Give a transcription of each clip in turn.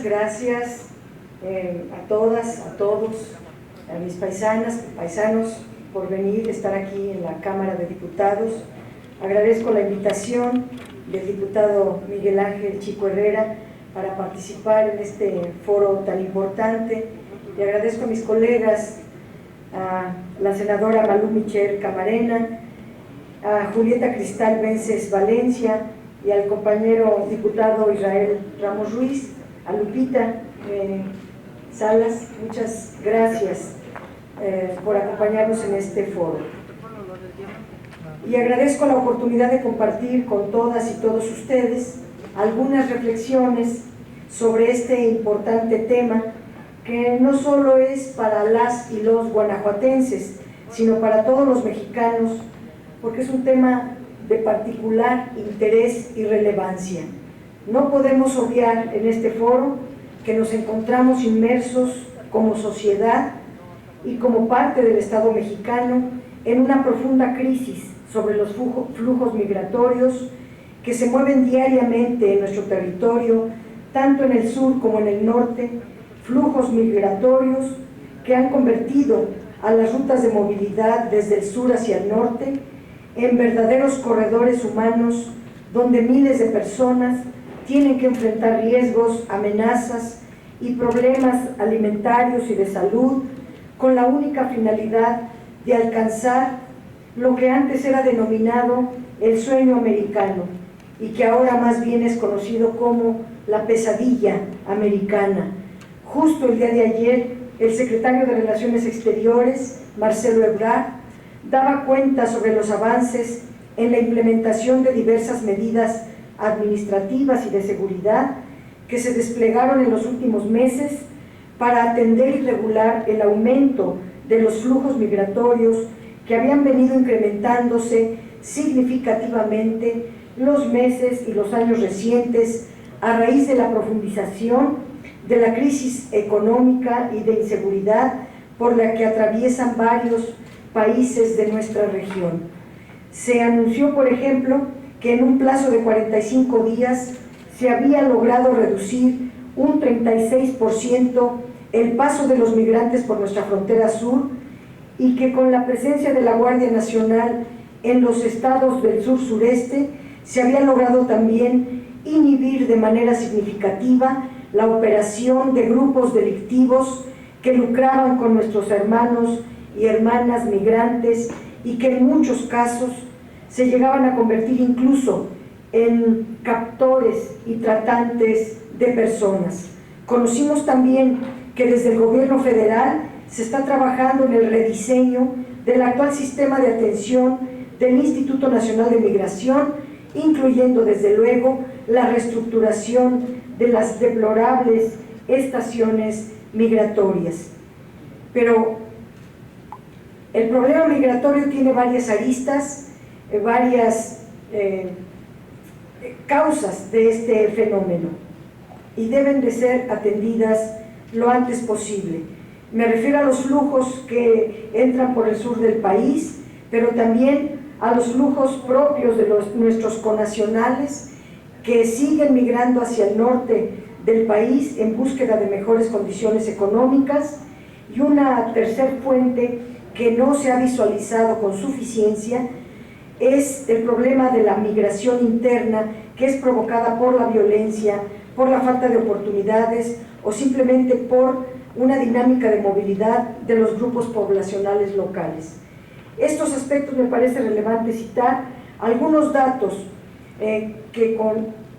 gracias a todas, a todos, a mis paisanas, paisanos, por venir, estar aquí en la Cámara de Diputados. Agradezco la invitación del diputado Miguel Ángel Chico Herrera para participar en este foro tan importante, y agradezco a mis colegas, a la senadora Malú Michel Camarena, a Julieta Cristal Vences Valencia y al compañero diputado Israel Ramos Ruiz, a Lupita Salas. Muchas gracias por acompañarnos en este foro. Y agradezco la oportunidad de compartir con todas y todos ustedes algunas reflexiones sobre este importante tema, que no solo es para las y los guanajuatenses, sino para todos los mexicanos, porque es un tema de particular interés y relevancia. No podemos obviar en este foro que nos encontramos inmersos como sociedad y como parte del Estado mexicano en una profunda crisis sobre los flujos migratorios que se mueven diariamente en nuestro territorio, tanto en el sur como en el norte, flujos migratorios que han convertido a las rutas de movilidad desde el sur hacia el norte en verdaderos corredores humanos donde miles de personas tienen que enfrentar riesgos, amenazas y problemas alimentarios y de salud con la única finalidad de alcanzar lo que antes era denominado el sueño americano y que ahora más bien es conocido como la pesadilla americana. Justo el día de ayer, el secretario de Relaciones Exteriores, Marcelo Ebrard, daba cuenta sobre los avances en la implementación de diversas medidas administrativas y de seguridad que se desplegaron en los últimos meses para atender y regular el aumento de los flujos migratorios que habían venido incrementándose significativamente los meses y los años recientes a raíz de la profundización de la crisis económica y de inseguridad por la que atraviesan varios países de nuestra región. Se anunció, por ejemplo, que en un plazo de 45 días se había logrado reducir un 36% el paso de los migrantes por nuestra frontera sur, y que con la presencia de la Guardia Nacional en los estados del sur-sureste se había logrado también inhibir de manera significativa la operación de grupos delictivos que lucraban con nuestros hermanos y hermanas migrantes y que en muchos casos se llegaban a convertir incluso en captores y tratantes de personas. Conocimos también que desde el gobierno federal se está trabajando en el rediseño del actual sistema de atención del Instituto Nacional de Migración, incluyendo desde luego la reestructuración de las deplorables estaciones migratorias. Pero el problema migratorio tiene varias aristas, varias causas de este fenómeno, y deben de ser atendidas lo antes posible. Me refiero a los flujos que entran por el sur del país, pero también a los flujos propios de nuestros connacionales que siguen migrando hacia el norte del país en búsqueda de mejores condiciones económicas, y una tercera fuente que no se ha visualizado con suficiencia es el problema de la migración interna, que es provocada por la violencia, por la falta de oportunidades o simplemente por una dinámica de movilidad de los grupos poblacionales locales. Estos aspectos me parece relevante citar algunos datos que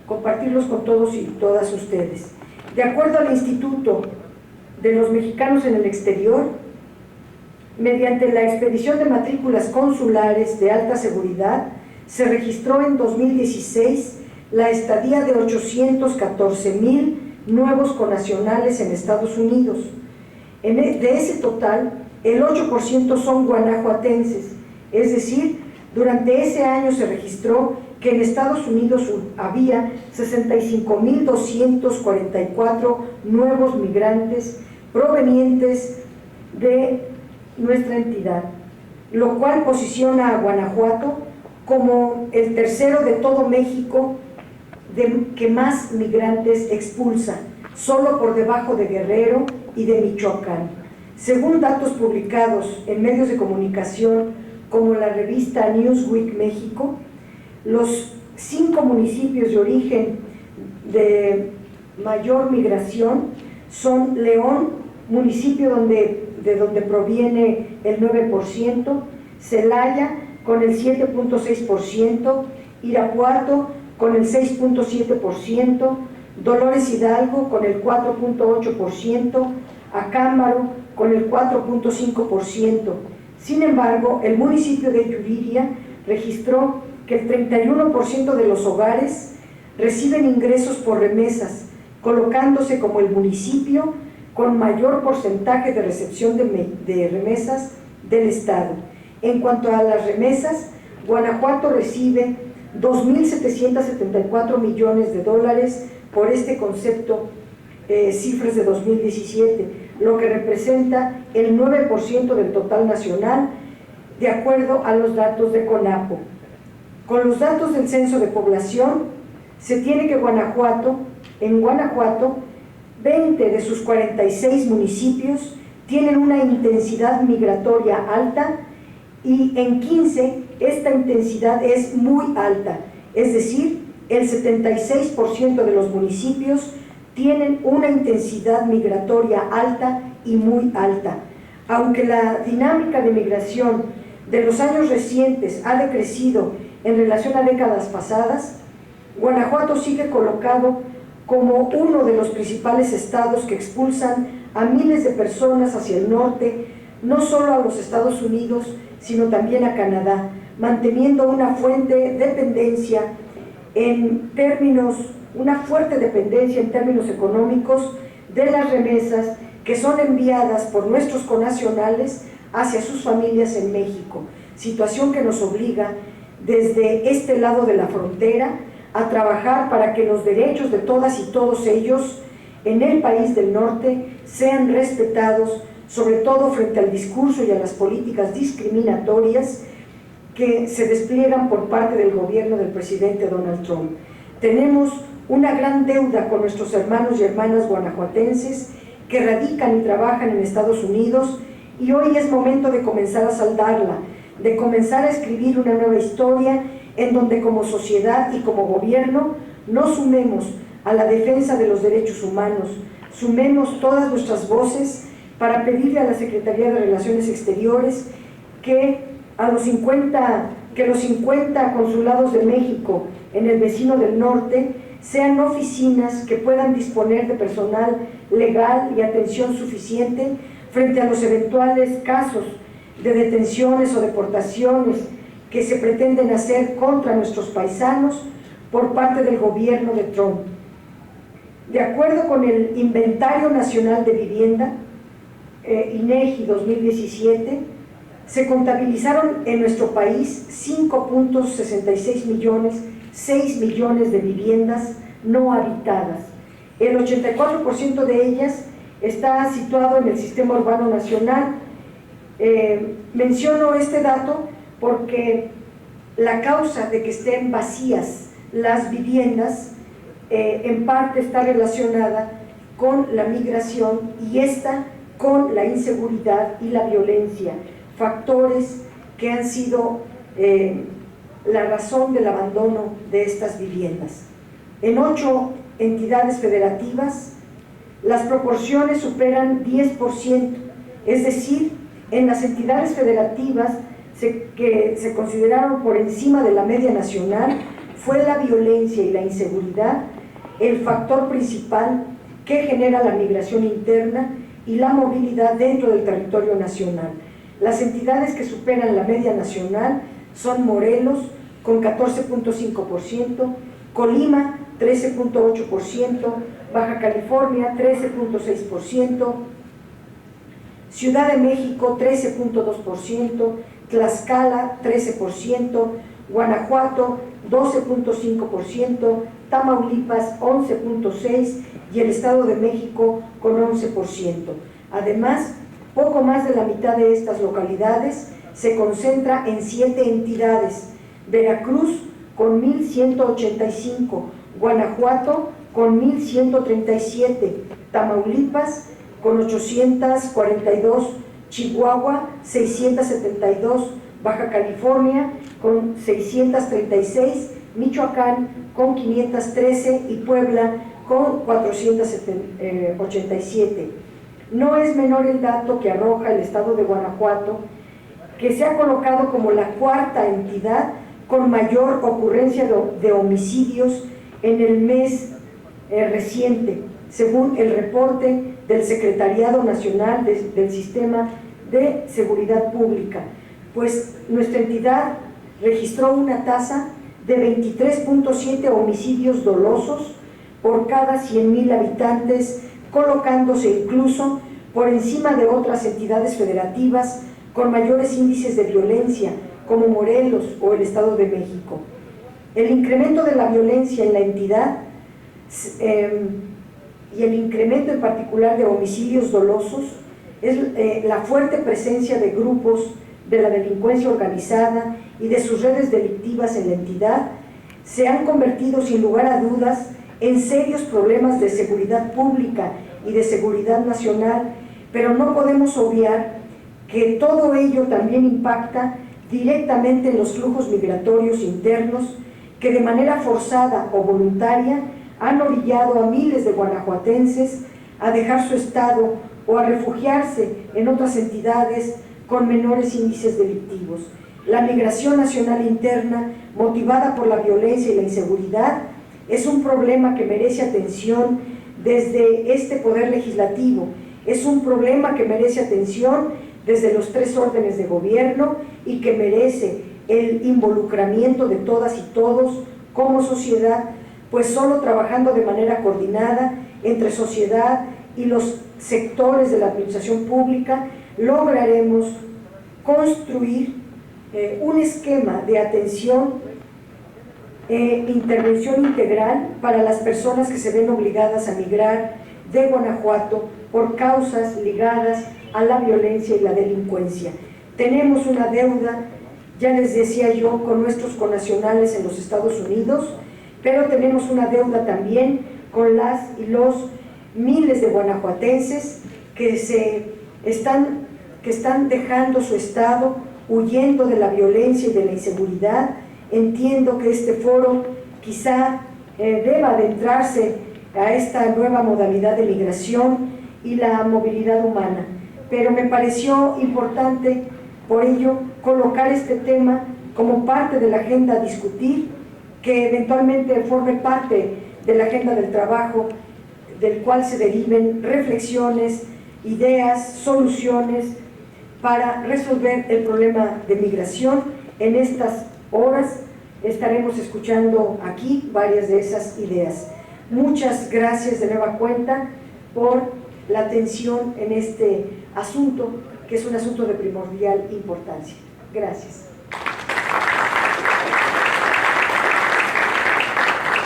compartirlos con todos y todas ustedes. De acuerdo al Instituto de los Mexicanos en el Exterior, mediante la expedición de matrículas consulares de alta seguridad, se registró en 2016 la estadía de 814,000 nuevos connacionales en Estados Unidos. De ese total, el 8% son guanajuatenses, es decir, durante ese año se registró que en Estados Unidos había 65,244 nuevos migrantes provenientes de nuestra entidad, lo cual posiciona a Guanajuato como el tercero de todo México que más migrantes expulsa, solo por debajo de Guerrero y de Michoacán. Según datos publicados en medios de comunicación como la revista Newsweek México, los 5 municipios de origen de mayor migración son León, municipio de donde proviene el 9%, Celaya con el 7.6%, Irapuato con el 6.7%, Dolores Hidalgo con el 4.8%, Acámbaro con el 4.5%. Sin embargo, el municipio de Yuriria registró que el 31% de los hogares reciben ingresos por remesas, colocándose como el municipio con mayor porcentaje de recepción de remesas del Estado. En cuanto a las remesas, Guanajuato recibe 2.774 millones de dólares por este concepto, cifras de 2017, lo que representa el 9% del total nacional, de acuerdo a los datos de CONAPO. Con los datos del censo de población, se tiene que en Guanajuato, 20 de sus 46 municipios tienen una intensidad migratoria alta y en 15 esta intensidad es muy alta, es decir, el 76% de los municipios tienen una intensidad migratoria alta y muy alta. Aunque la dinámica de migración de los años recientes ha decrecido en relación a décadas pasadas, Guanajuato sigue colocado como uno de los principales estados que expulsan a miles de personas hacia el norte, no solo a los Estados Unidos, sino también a Canadá, manteniendo una fuerte dependencia una fuerte dependencia en términos económicos de las remesas que son enviadas por nuestros connacionales hacia sus familias en México, situación que nos obliga desde este lado de la frontera a trabajar para que los derechos de todas y todos ellos en el país del norte sean respetados, sobre todo frente al discurso y a las políticas discriminatorias que se despliegan por parte del gobierno del presidente Donald Trump. Tenemos una gran deuda con nuestros hermanos y hermanas guanajuatenses que radican y trabajan en Estados Unidos, y hoy es momento de comenzar a saldarla, de comenzar a escribir una nueva historia en donde como sociedad y como gobierno nos sumemos a la defensa de los derechos humanos, sumemos todas nuestras voces para pedirle a la Secretaría de Relaciones Exteriores que los 50 consulados de México en el vecino del norte sean oficinas que puedan disponer de personal legal y atención suficiente frente a los eventuales casos de detenciones o deportaciones que se pretenden hacer contra nuestros paisanos por parte del gobierno de Trump. De acuerdo con el Inventario Nacional de Vivienda, INEGI 2017, se contabilizaron en nuestro país 5.66 millones, 6 millones de viviendas no habitadas. El 84% de ellas está situado en el Sistema Urbano Nacional. Menciono este dato porque la causa de que estén vacías las viviendas en parte está relacionada con la migración y esta con la inseguridad y la violencia, factores que han sido la razón del abandono de estas viviendas. En 8 entidades federativas, las proporciones superan 10%, es decir, en las entidades federativas que se consideraron por encima de la media nacional, fue la violencia y la inseguridad el factor principal que genera la migración interna y la movilidad dentro del territorio nacional. Las entidades que superan la media nacional son Morelos, con 14.5%, Colima, 13.8%, Baja California, 13.6%, Ciudad de México, 13.2%, Tlaxcala, 13%, Guanajuato, 12.5%, Tamaulipas, 11.6% y el Estado de México con 11%. Además, poco más de la mitad de estas localidades se concentra en 7 entidades: Veracruz con 1.185, Guanajuato con 1.137, Tamaulipas con 842, Chihuahua 672, Baja California con 636, Michoacán con 513 y Puebla con 487. No es menor el dato que arroja el estado de Guanajuato, que se ha colocado como la cuarta entidad con mayor ocurrencia de homicidios en el mes reciente, según el reporte del Secretariado Nacional del Sistema de Seguridad Pública, pues nuestra entidad registró una tasa de 23.7 homicidios dolosos por cada 100,000 habitantes, colocándose incluso por encima de otras entidades federativas con mayores índices de violencia, como Morelos o el Estado de México. El incremento de la violencia en la entidad y el incremento en particular de homicidios dolosos es la fuerte presencia de grupos de la delincuencia organizada y de sus redes delictivas en la entidad se han convertido sin lugar a dudas en serios problemas de seguridad pública y de seguridad nacional, pero no podemos obviar que todo ello también impacta directamente en los flujos migratorios internos que de manera forzada o voluntaria han orillado a miles de guanajuatenses a dejar su estado o a refugiarse en otras entidades con menores índices delictivos. La migración nacional interna, motivada por la violencia y la inseguridad, es un problema que merece atención desde este poder legislativo, es un problema que merece atención desde los 3 órdenes de gobierno y que merece el involucramiento de todas y todos como sociedad, pues solo trabajando de manera coordinada entre sociedad y los sectores de la administración pública lograremos construir un esquema de atención intervención integral para las personas que se ven obligadas a migrar de Guanajuato por causas ligadas a la violencia y la delincuencia. Tenemos una deuda, ya les decía yo, con nuestros connacionales en los Estados Unidos, pero tenemos una deuda también con las y los miles de guanajuatenses que están dejando su estado, huyendo de la violencia y de la inseguridad. Entiendo que este foro quizá deba adentrarse a esta nueva modalidad de migración y la movilidad humana, pero me pareció importante por ello colocar este tema como parte de la agenda a discutir, que eventualmente forme parte de la agenda del trabajo, del cual se deriven reflexiones, ideas, soluciones para resolver el problema de migración. En estas horas estaremos escuchando aquí varias de esas ideas. Muchas gracias de nueva cuenta por la atención en este asunto, que es un asunto de primordial importancia. Gracias.